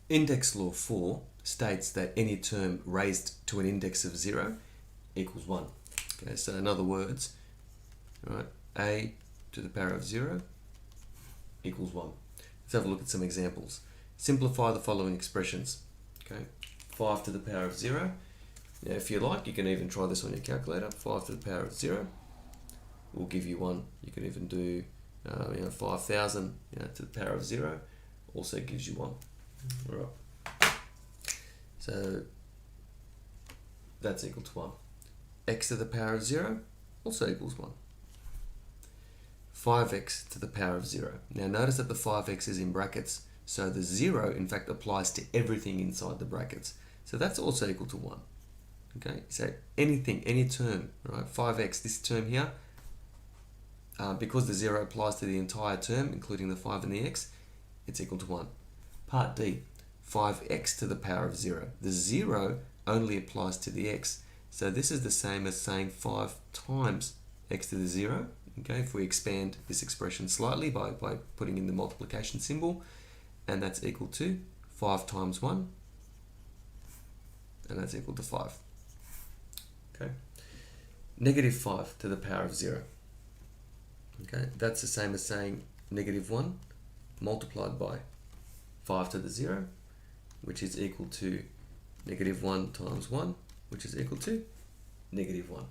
Index law 4 states that any term raised to an index of 0 equals 1. Okay, so in other words, right, a to the power of 0 equals 1. Let's have a look at some examples. Simplify the following expressions. Okay, 5 to the power of 0. Now, if you like, you can even try this on your calculator. 5 to the power of 0 will give you 1. You can even do 5,000 to the power of 0 also gives you 1. All right. So that's equal to 1. X to the power of 0 also equals 1. 5x to the power of 0. Now notice that the 5x is in brackets, so the 0 in fact applies to everything inside the brackets. So that's also equal to 1. Okay, so anything, any term, right? 5x, this term here, because the 0 applies to the entire term, including the 5 and the x, it's equal to 1. Part D, 5x to the power of 0. The 0 only applies to the x. So this is the same as saying 5 times x to the 0. Okay, if we expand this expression slightly by putting in the multiplication symbol, and that's equal to 5 times 1, and that's equal to 5. Okay, negative 5 to the power of 0. Okay, that's the same as saying negative 1 multiplied by 5 to the 0, which is equal to negative 1 times 1, which is equal to negative 1.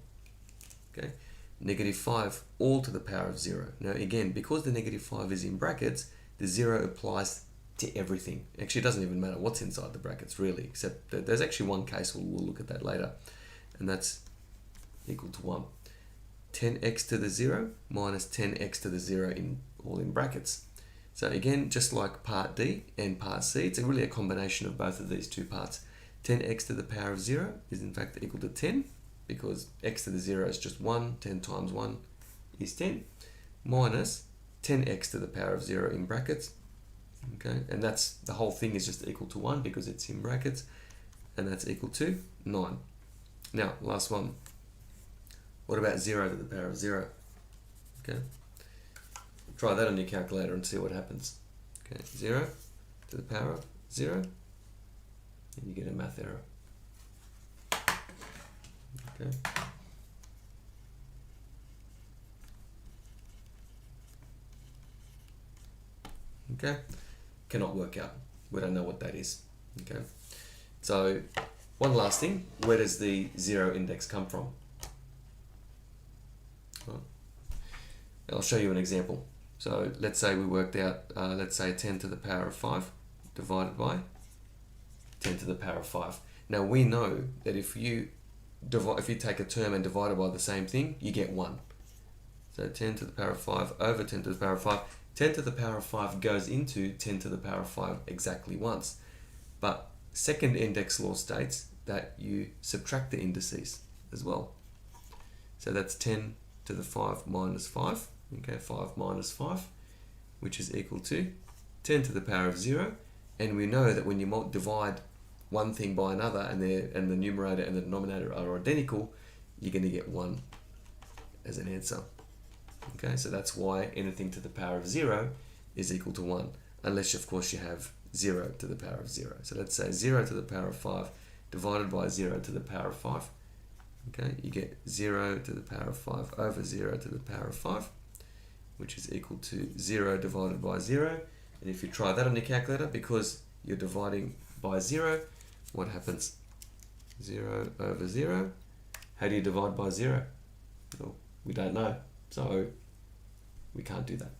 Okay, negative 5 all to the power of 0. Now again, because the negative 5 is in brackets, the 0 applies to everything. Actually, it doesn't even matter what's inside the brackets really, except that there's actually one case, we'll look at that later, and that's equal to 1. 10x to the 0 minus 10x to the 0 all in brackets. So again, just like part D and part C, it's really a combination of both of these two parts. 10x to the power of 0 is in fact equal to 10, because x to the 0 is just 1, 10 times 1 is 10, minus 10x to the power of 0 in brackets. Okay, and that's the whole thing is just equal to 1 because it's in brackets, and that's equal to 9. Now, last one. What about 0 to the power of 0? Okay, try that on your calculator and see what happens. Okay, 0 to the power of 0, and you get a math error. Okay. Okay, cannot work out. We don't know what that is. Okay, so one last thing, where does the 0 index come from? Well, I'll show you an example. So let's say we worked out, let's say 10 to the power of 5 divided by 10 to the power of 5. Now we know that if you take a term and divide it by the same thing, you get 1. So 10 to the power of 5 over 10 to the power of 5. 10 to the power of 5 goes into 10 to the power of 5 exactly once. But second index law states that you subtract the indices as well. So that's 10 to the 5 minus 5. Okay, 5 minus 5, which is equal to 10 to the power of 0. And we know that when you divide one thing by another and the numerator and the denominator are identical, you're going to get 1 as an answer. Okay, so that's why anything to the power of 0 is equal to 1, unless of course you have 0 to the power of 0. So let's say 0 to the power of 5 divided by 0 to the power of 5. Okay, you get 0 to the power of 5 over 0 to the power of 5, which is equal to 0 divided by 0. And if you try that on your calculator, because you're dividing by 0, what happens? 0 over 0. How do you divide by 0? Well, we don't know, so we can't do that.